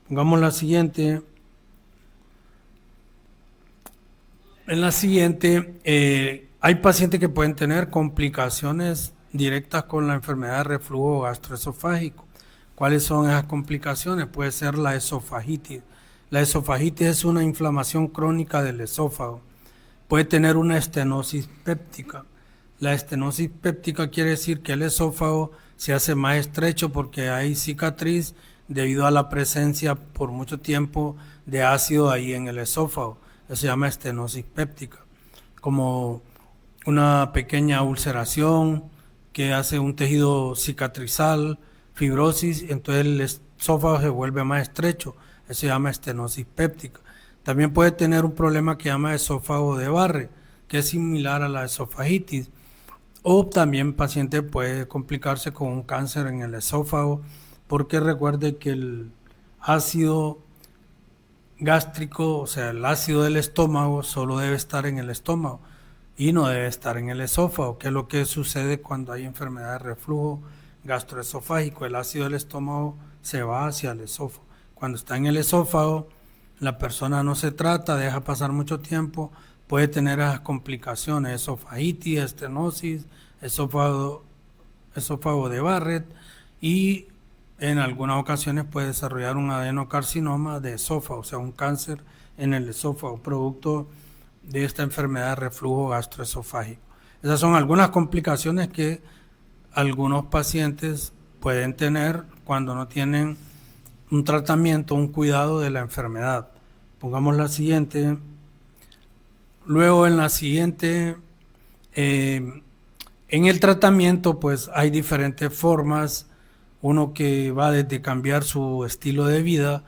Pongamos la siguiente. En la siguiente, hay pacientes que pueden tener complicaciones directas con la enfermedad de reflujo gastroesofágico. ¿Cuáles son esas complicaciones? Puede ser la esofagitis. La esofagitis es una inflamación crónica del esófago. Puede tener una estenosis péptica. La estenosis péptica quiere decir que el esófago se hace más estrecho porque hay cicatriz debido a la presencia por mucho tiempo de ácido ahí en el esófago. Eso se llama estenosis péptica. Como una pequeña ulceración que hace un tejido cicatrizal, fibrosis, entonces el esófago se vuelve más estrecho. Eso se llama estenosis péptica. También puede tener un problema que se llama esófago de Barre, que es similar a la esofagitis. O también el paciente puede complicarse con un cáncer en el esófago, porque recuerde que el ácido gástrico, o sea, el ácido del estómago, solo debe estar en el estómago y no debe estar en el esófago, que es lo que sucede cuando hay enfermedad de reflujo gastroesofágico. El ácido del estómago se va hacia el esófago. Cuando está en el esófago, la persona no se trata, deja pasar mucho tiempo, puede tener esas complicaciones, esofagitis, estenosis, esófago, esófago de Barrett, y en algunas ocasiones puede desarrollar un adenocarcinoma de esófago, o sea, un cáncer en el esófago, producto de esta enfermedad de reflujo gastroesofágico. Esas son algunas complicaciones que algunos pacientes pueden tener cuando no tienen un tratamiento, un cuidado de la enfermedad. Pongamos la siguiente. Luego en la siguiente, en el tratamiento pues hay diferentes formas. Uno que va desde cambiar su estilo de vida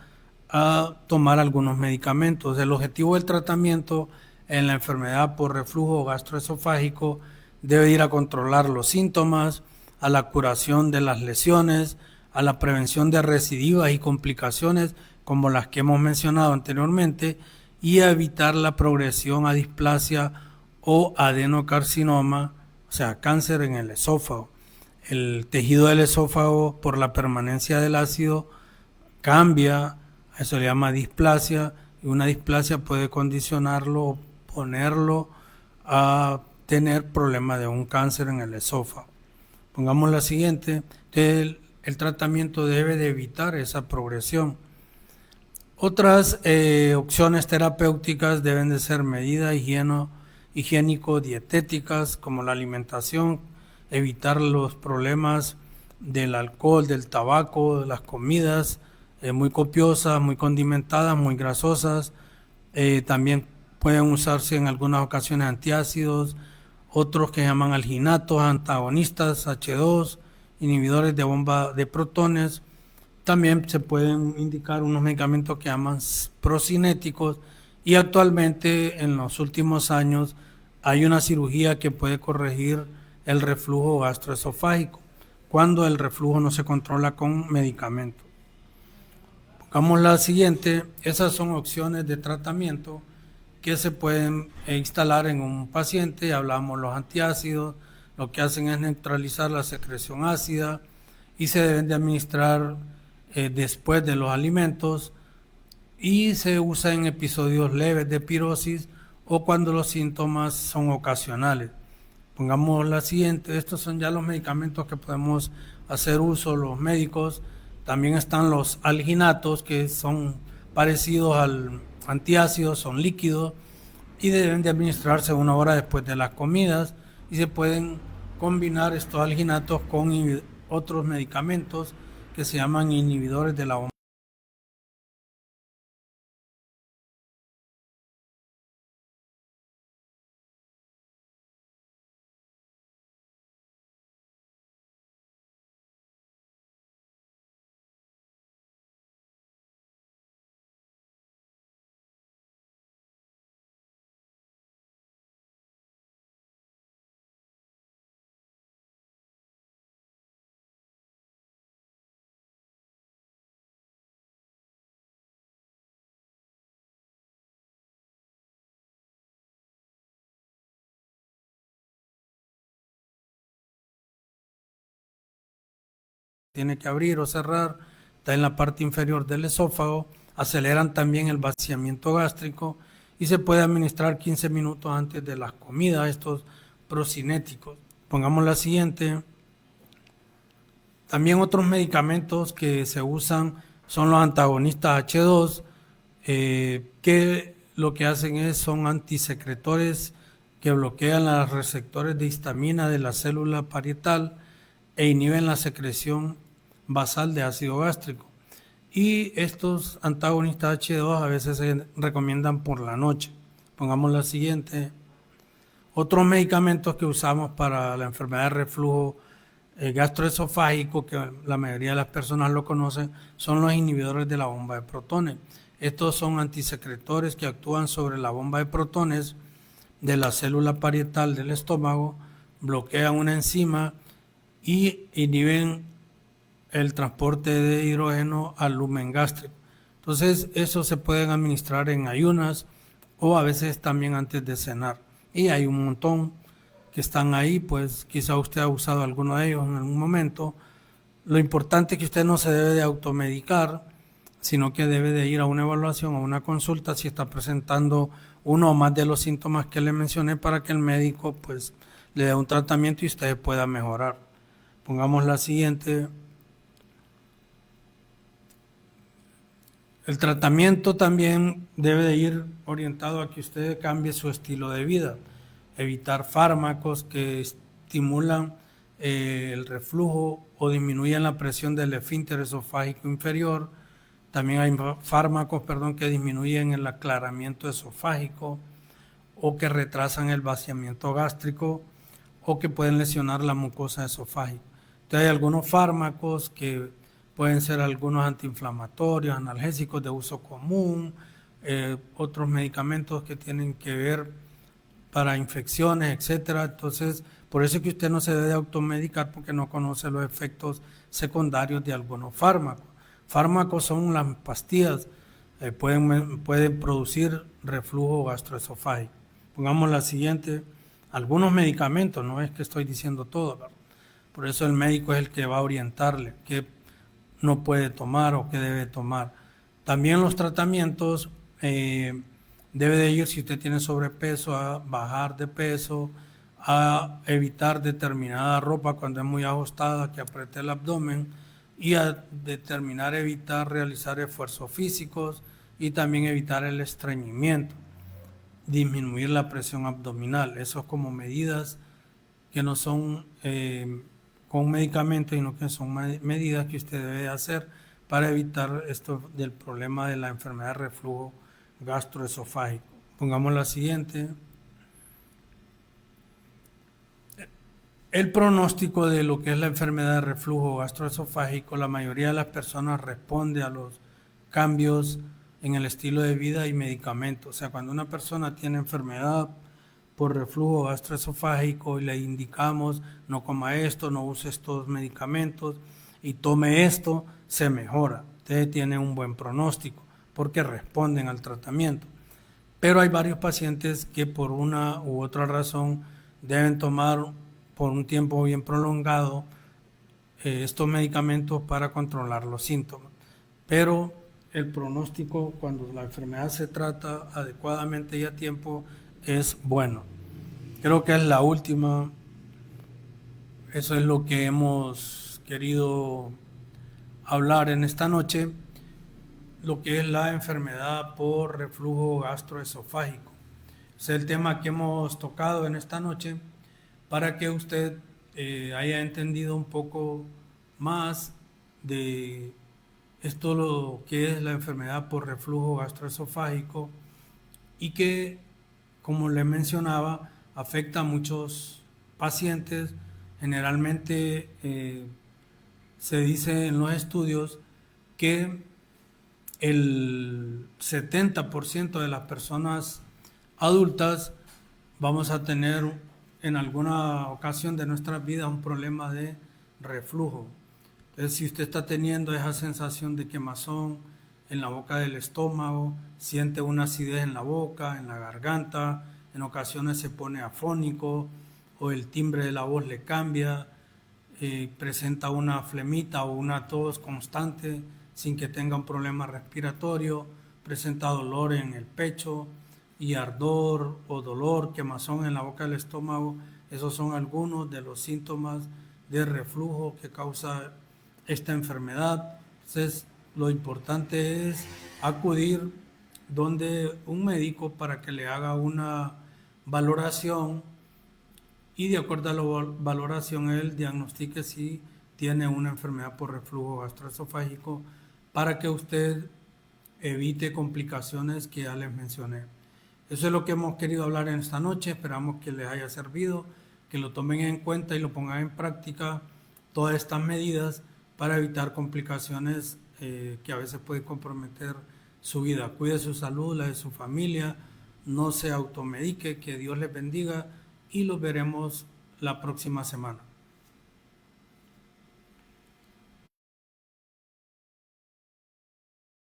a tomar algunos medicamentos. El objetivo del tratamiento en la enfermedad por reflujo gastroesofágico debe ir a controlar los síntomas, a la curación de las lesiones, a la prevención de recidivas y complicaciones como las que hemos mencionado anteriormente, y a evitar la progresión a displasia o adenocarcinoma, o sea, cáncer en el esófago. El tejido del esófago, por la permanencia del ácido, cambia, eso le llama displasia, y una displasia puede condicionarlo o ponerlo a tener problemas de un cáncer en el esófago. Pongamos la siguiente. El tratamiento debe de evitar esa progresión. Otras opciones terapéuticas deben de ser medidas higiénico-dietéticas, como la alimentación, evitar los problemas del alcohol, del tabaco, de las comidas muy copiosas, muy condimentadas, muy grasosas. También pueden usarse en algunas ocasiones antiácidos, otros que llaman alginatos, antagonistas, H2, inhibidores de bomba de protones. También se pueden indicar unos medicamentos que llaman procinéticos, y actualmente en los últimos años hay una cirugía que puede corregir el reflujo gastroesofágico cuando el reflujo no se controla con medicamentos. Pongamos la siguiente. Esas son opciones de tratamiento que se pueden instalar en un paciente. Hablamos los antiácidos, lo que hacen es neutralizar la secreción ácida y se deben de administrar después de los alimentos, y se usa en episodios leves de pirosis o cuando los síntomas son ocasionales. Pongamos la siguiente. Estos son ya los medicamentos que podemos hacer uso los médicos. También están los alginatos, que son parecidos al antiácido, son líquidos y deben de administrarse 1 hora después de las comidas, y se pueden combinar estos alginatos con otros medicamentos que se llaman inhibidores de la tiene que abrir o cerrar, está en la parte inferior del esófago, aceleran también el vaciamiento gástrico y se puede administrar 15 minutos antes de las comidas, estos procinéticos. Pongamos la siguiente. También otros medicamentos que se usan son los antagonistas H2, que lo que hacen son antisecretores que bloquean los receptores de histamina de la célula parietal e inhiben la secreción basal de ácido gástrico. Y estos antagonistas H2 a veces se recomiendan por la noche. Pongamos la siguiente. Otros medicamentos que usamos para la enfermedad de reflujo gastroesofágico, que la mayoría de las personas lo conocen, son los inhibidores de la bomba de protones. Estos son antisecretores que actúan sobre la bomba de protones de la célula parietal del estómago, bloquean una enzima y inhiben el transporte de hidrógeno al lumen gástrico. Entonces, eso se pueden administrar en ayunas o a veces también antes de cenar. Y hay un montón que están ahí, pues quizá usted ha usado alguno de ellos en algún momento. Lo importante es que usted no se debe de automedicar, sino que debe de ir a una evaluación o una consulta si está presentando uno o más de los síntomas que le mencioné para que el médico pues le dé un tratamiento y usted pueda mejorar. Pongamos la siguiente. El tratamiento también debe de ir orientado a que usted cambie su estilo de vida, evitar fármacos que estimulan el reflujo o disminuyen la presión del esfínter esofágico inferior. También hay fármacos, que disminuyen el aclaramiento esofágico o que retrasan el vaciamiento gástrico o que pueden lesionar la mucosa esofágica. Entonces hay algunos fármacos que pueden ser algunos antiinflamatorios, analgésicos de uso común, otros medicamentos que tienen que ver para infecciones, etcétera. Entonces, por eso es que usted no se debe automedicar porque no conoce los efectos secundarios de algunos fármacos. Fármacos son las pastillas, pueden producir reflujo gastroesofágico. Pongamos la siguiente, algunos medicamentos, no es que estoy diciendo todo, ¿verdad? Por eso el médico es el que va a orientarle qué no puede tomar o qué debe tomar. También los tratamientos, debe de ir, si usted tiene sobrepeso, a bajar de peso, a evitar determinada ropa cuando es muy ajustada, que apriete el abdomen, y a evitar realizar esfuerzos físicos y también evitar el estreñimiento, disminuir la presión abdominal. Eso es como medidas que no son con medicamentos, sino que son medidas que usted debe hacer para evitar esto del problema de la enfermedad de reflujo gastroesofágico. Pongamos la siguiente. El pronóstico de lo que es la enfermedad de reflujo gastroesofágico, la mayoría de las personas responde a los cambios en el estilo de vida y medicamentos. O sea, cuando una persona tiene enfermedad por reflujo gastroesofágico y le indicamos no coma esto, no use estos medicamentos y tome esto, se mejora. Usted tiene un buen pronóstico porque responden al tratamiento. Pero hay varios pacientes que por una u otra razón deben tomar por un tiempo bien prolongado estos medicamentos para controlar los síntomas. Pero el pronóstico cuando la enfermedad se trata adecuadamente y a tiempo es bueno. Creo que es la última. Eso es lo que hemos querido hablar en esta noche, lo que es la enfermedad por reflujo gastroesofágico. Es el tema que hemos tocado en esta noche para que usted haya entendido un poco más de esto, lo que es la enfermedad por reflujo gastroesofágico y que, como le mencionaba, afecta a muchos pacientes. Generalmente se dice en los estudios que el 70% de las personas adultas vamos a tener en alguna ocasión de nuestras vidas un problema de reflujo. Entonces, si usted está teniendo esa sensación de quemazón en la boca del estómago, siente una acidez en la boca, en la garganta, en ocasiones se pone afónico o el timbre de la voz le cambia, presenta una flemita o una tos constante sin que tenga un problema respiratorio, presenta dolor en el pecho y ardor o dolor, quemazón en la boca del estómago, esos son algunos de los síntomas de reflujo que causa esta enfermedad. Entonces, lo importante es acudir donde un médico para que le haga una valoración y de acuerdo a la valoración él diagnostique si tiene una enfermedad por reflujo gastroesofágico para que usted evite complicaciones que ya les mencioné. Eso es lo que hemos querido hablar en esta noche, esperamos que les haya servido, que lo tomen en cuenta y lo pongan en práctica todas estas medidas para evitar complicaciones que a veces pueden comprometer su vida. Cuide su salud, la de su familia, no se automedique, que Dios les bendiga y los veremos la próxima semana.